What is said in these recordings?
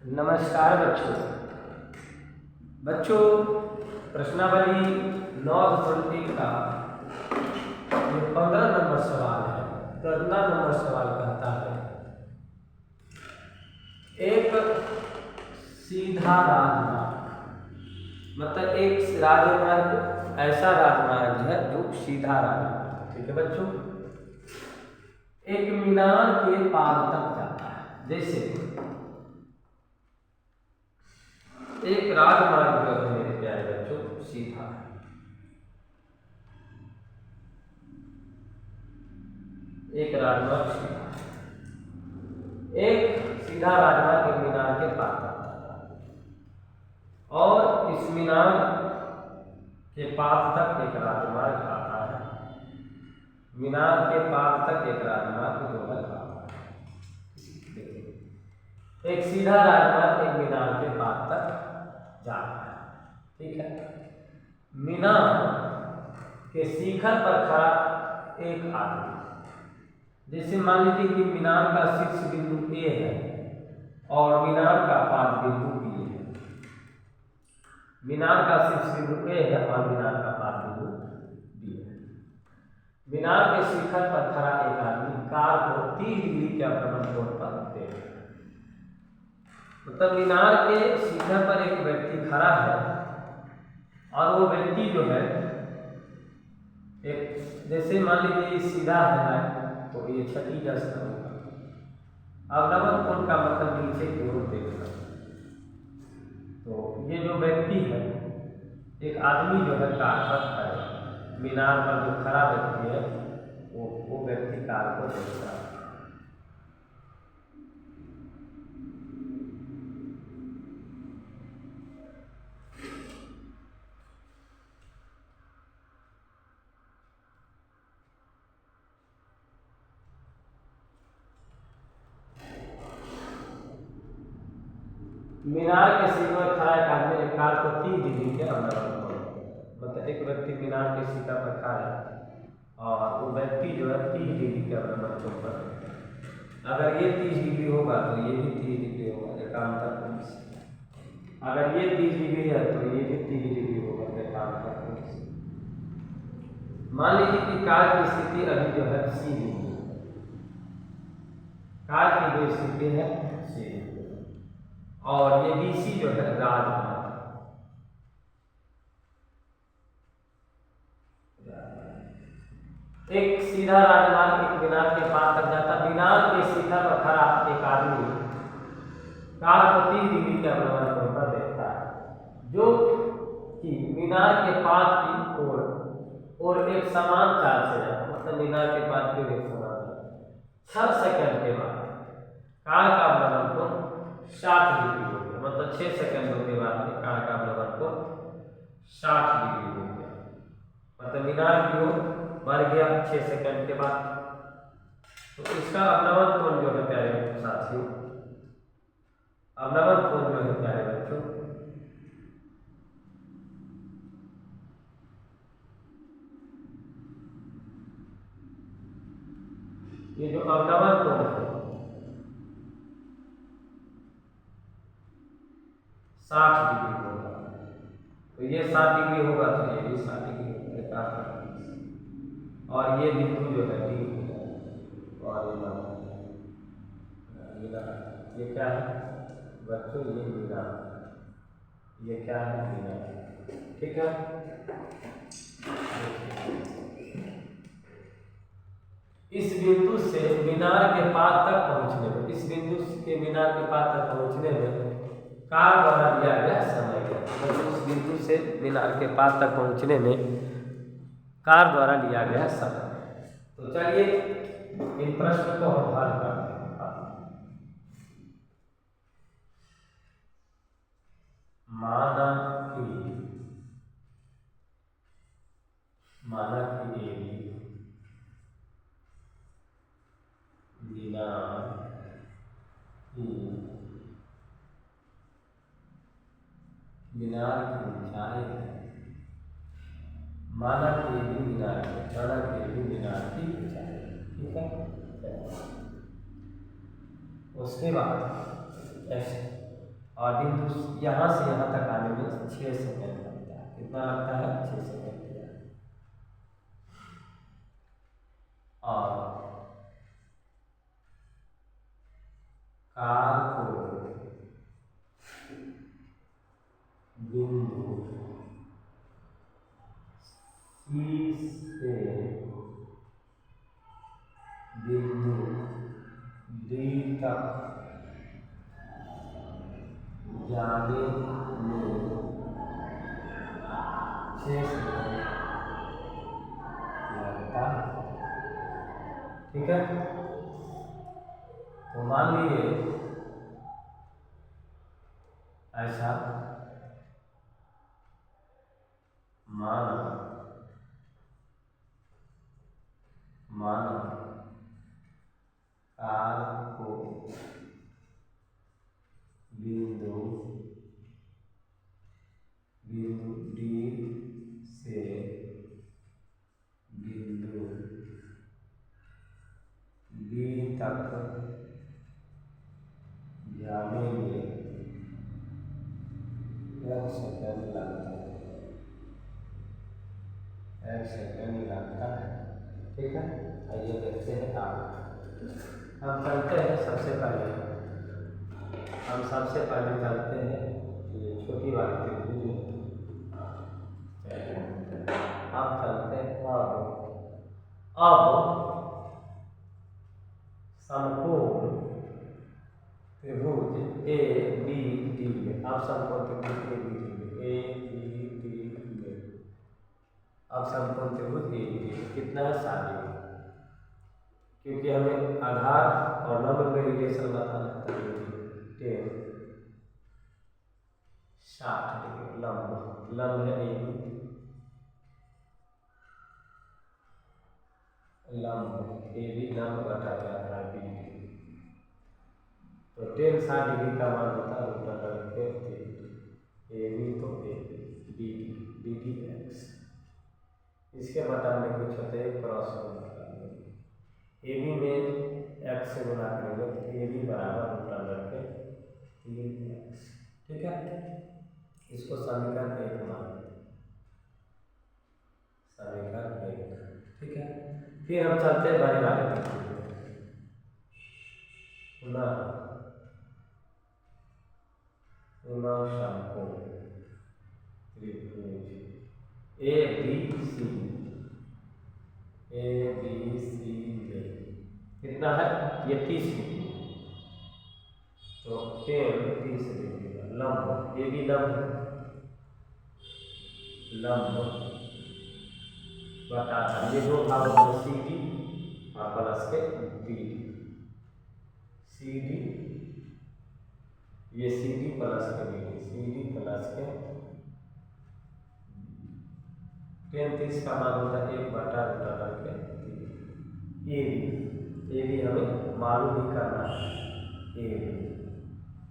नमस्कार बच्चों प्रश्नावली 9.1 का जो 15 नंबर सवाल है, 15 नंबर सवाल कहता है एक सीधा राजमार्ग, मतलब एक राजमार्ग ऐसा राजमार्ग है जो सीधा राजमार्ग, ठीक है बच्चों, एक मीनार के पार तक जाता है। जैसे एक राजमार्ग जो है मेरे प्यारे बच्चों सीधा है, एक राजमार्ग सीधा है, एक सीधा राजमार्ग एक मीनार के पार तक जाता है और इस मीनार के पास तक एक राजमार्ग आता है, मीनार के पास तक एक राजमार्ग जो है आता है। एक सीधा राजमार्ग एक मीनार के पास तक जाता है, ठीक है। मीनार के शिखर पर खड़ा एक आदमी, जैसे मान लीजिए कि मीनार का शीर्ष बिंदु ए है और मीनार का पाद बिंदु बी है। मीनार का शीर्ष बिंदु ए है और मीनार का पाद बिंदु बी है। मीनार के शिखर पर खड़ा एक आदमी कार को 30 डिग्री के अवक्रमण कोण पर दे रहा है। मतलब मीनार के शिखर पर एक व्यक्ति खड़ा है और वो व्यक्ति जो है एक, जैसे मान लीजिए सीधा है लाइन, तो ये 36 होगा। अवनमन कोण का मतलब नीचे की ओर देखना। तो ये जो व्यक्ति है, एक आदमी जो है कार पर खड़ा, मीनार पर जो खड़ा व्यक्ति है वो व्यक्ति कार को देख रहा है। मीनार के शिखर पर खड़ा एक आदमी ने कार को 30 डिग्री के अवनमन कोण, मतलब एक व्यक्ति मीनार के शिखर पर खड़ा है और वो व्यक्ति जो है 30 डिग्री के अवनमन कोण पर, अगर ये 30 डिग्री होगा तो ये भी 30 डिग्री होगा, एकांतर कोण से। अगर ये 30 डिग्री है तो ये भी 30 डिग्री होगा, एकांतर कोण से। मान लीजिए कि कार की स्थिति अभी जो है सी डिग्री, कार की जो स्थिति है सी और ये बीसी जो है राजमार्ग, एक सीधा राजमार्ग एक मीनार के पास तक जाता। मीनार के शिखर पर खड़ा एक आदमी कार को 30 डिग्री के अवनमन कोण पर देखता है, जो कि मीनार के पास की ओर और एक समान चाल से जाता, मतलब मीनार के पास की एक समान 6 सेकंड के बाद कार का अवनमन कोण 60 डिग्री हो गया, मतलब 6 सेकंडों के बाद में कार का अवनमन कोण 60 डिग्री हो गया, मतलब मीनार की ओर बढ़ गया 6 सेकंड के बाद। तो इसका अवनमन कोण जो है प्यारे साथियों, अवनमन कोण जो है प्यारे बच्चों ये जो अवनमन कोण है 60 डिग्री होगा। तो ये 60 डिग्री होगा तो ये भी 60 डिग्री होगा, और ये बिंदु जो है डी होगा और ये क्या है बच्चों, ये मीनार, ये क्या है मीनार, ठीक है। इस बिंदु से मीनार के पास तक पहुंचने में, इस बिंदु के मीनार के पास तक पहुंचने में कार द्वारा लिया गया समय है। तो इस बिंदु से मीनार के पास तक पहुंचने में कार द्वारा लिया गया समय। तो चलिए इन प्रश्न को हम हल करते हैं। माना कि मीनार की ऊंचाई है, माना कि भी मीनार की ऊंचाई, ठीक है। उसके बाद ऐसे और बिंदु यहाँ से यहाँ तक आने में 6 सेकंड लगता है। कितना लगता है? 6 सेकंड। और कार को बिंदु सी से बिंदु डी तक जाने में 6 सेकंड लगता है। ठीक है, तो मान लीजिए ऐसा माना कार को बिंदु डी से बिंदु बी तक जाने में 1 सेकंड लगता है। 1 सेकंड लगता है। ठीक है, आइए देखते हैं। आप हम चलते हैं। सबसे पहले चलते हैं ये छोटी वाली त्रिभुज में। हम चलते हैं अब समकोण त्रिभुज ए बी डी में। अब समकोण त्रिभुज ए बी डी में अब समकोण त्रिभुज ए बी डी में कितना है? 60, क्योंकि हमें आधार और लंब में रिलेशन बताना है। 10 60 डिग्री लंब है ए बी, लंब बटा जाता है बी। तो 10 60 डिग्री का मान होता है रूट अंडर ए बी, तो ए बी डी एक्स। इसके बटन में कुछ होते हैं क्रॉस ए बी में एक्स से गुना करेंगे तो ए बी बराबर रूट अंडर के 3x। ठीक है, इसको समीकरण 1 मानते हैं। समीकरण 1। ठीक है, फिर हम चलते हैं बड़े वाले त्रिभुज समकोण त्रिभुज ए बी सी में कितना है? ये 30 डिग्री। तो 30 डिग्री का लंब ए बी लंब बताता है। ये दो भाग होते सी डी और प्लस के बी डी। सी डी, ये सी डी प्लस के B D, C D plus के 30 का मान होता है 1 बटा रूट अंडर के 3। ए बी हमें मालूम ही करना है। ए बी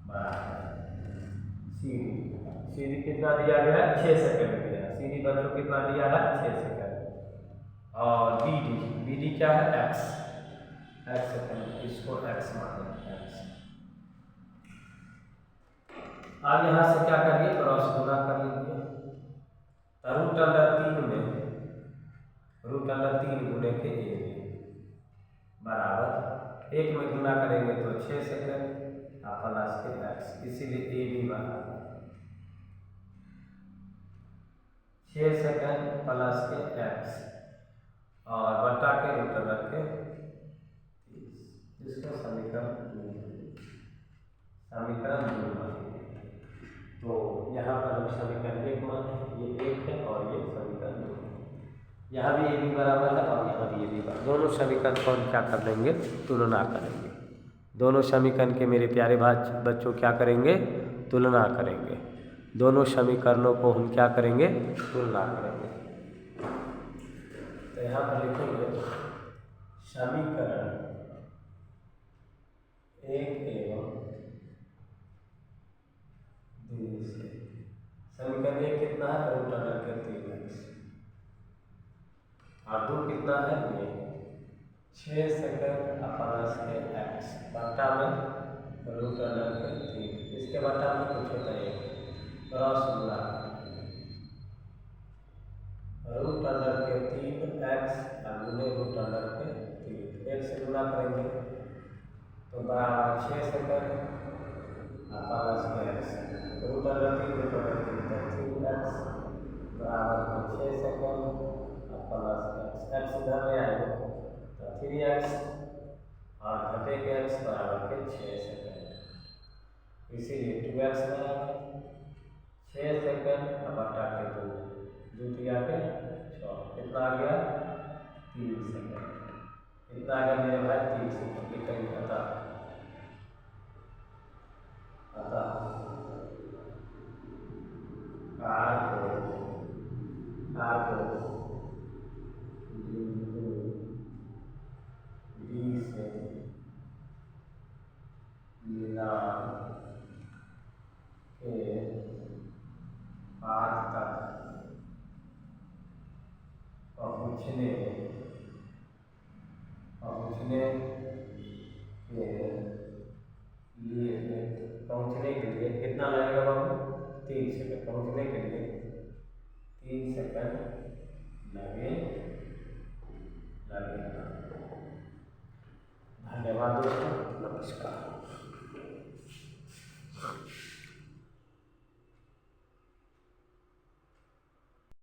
बराबर सी डी कितना दिया गया है? 6 सेकंड दिया है। सी डी बच्चों कितना दिया है? 6 सेकंड। और बी डी क्या है? x सेकंड, इसको x माने x। अब यहाँ से क्या करिए? क्रॉस गुना कर लीजिए। रूट अंडर 3 गुने के ए बराबर 1 में गुना करेंगे तो 6 सेकंड प्लस के x, इसीलिए ए बी बराबर 6 सेकंड प्लस के x और बटा के रूट अंडर के 30। इसको समीकरण 2 तो यहाँ पर हम समीकरण 1 माने, ये 1 है और ये समीकरण 2। यहाँ भी ए बी बराबर है और यहाँ भी ए बी बराबर। दोनों समीकरण को हम क्या कर लेंगे? तुलना करेंगे। दोनों समीकरण के मेरे प्यारे बच्चों क्या करेंगे? तुलना करेंगे। दोनों समीकरणों को हम क्या करेंगे? तुलना करेंगे। तो यहाँ पर लिखेंगे समीकरण 1 एवं 2 से। समीकरण 1 कितना है? रूट अंडर के 3x और 2 कितना है? ये 6 सेकंड प्लस के x बटा में रूट अंडर के 3। इसके बटा में कुछ होता है क्रॉस गुणा रूट अंडर के 3x गुने रूट अंडर के 3 1 से गुणा करेंगे तो बराबर 6 second plus x root under 3 root under 3x बराबर 6 सेकंड प्लस x इधर ले आएगा तो 3x और घटेगा x बराबर के 6 सेकंड इसीलिए 2x बराबर 6 सेकंड बटा के 2 द्वितीया के 6 कितना आ गया 3 सेकंड कितना आ गया मेरे भाई 3 सेकंड के करीब अतः से मिला के आज तक पहुँचने के लिए कितना लगेगा बाबू 3 सेकंड पहुँचने के लिए 3 सेकंड लगेगा। धन्यवाद दोस्तों, नमस्कार।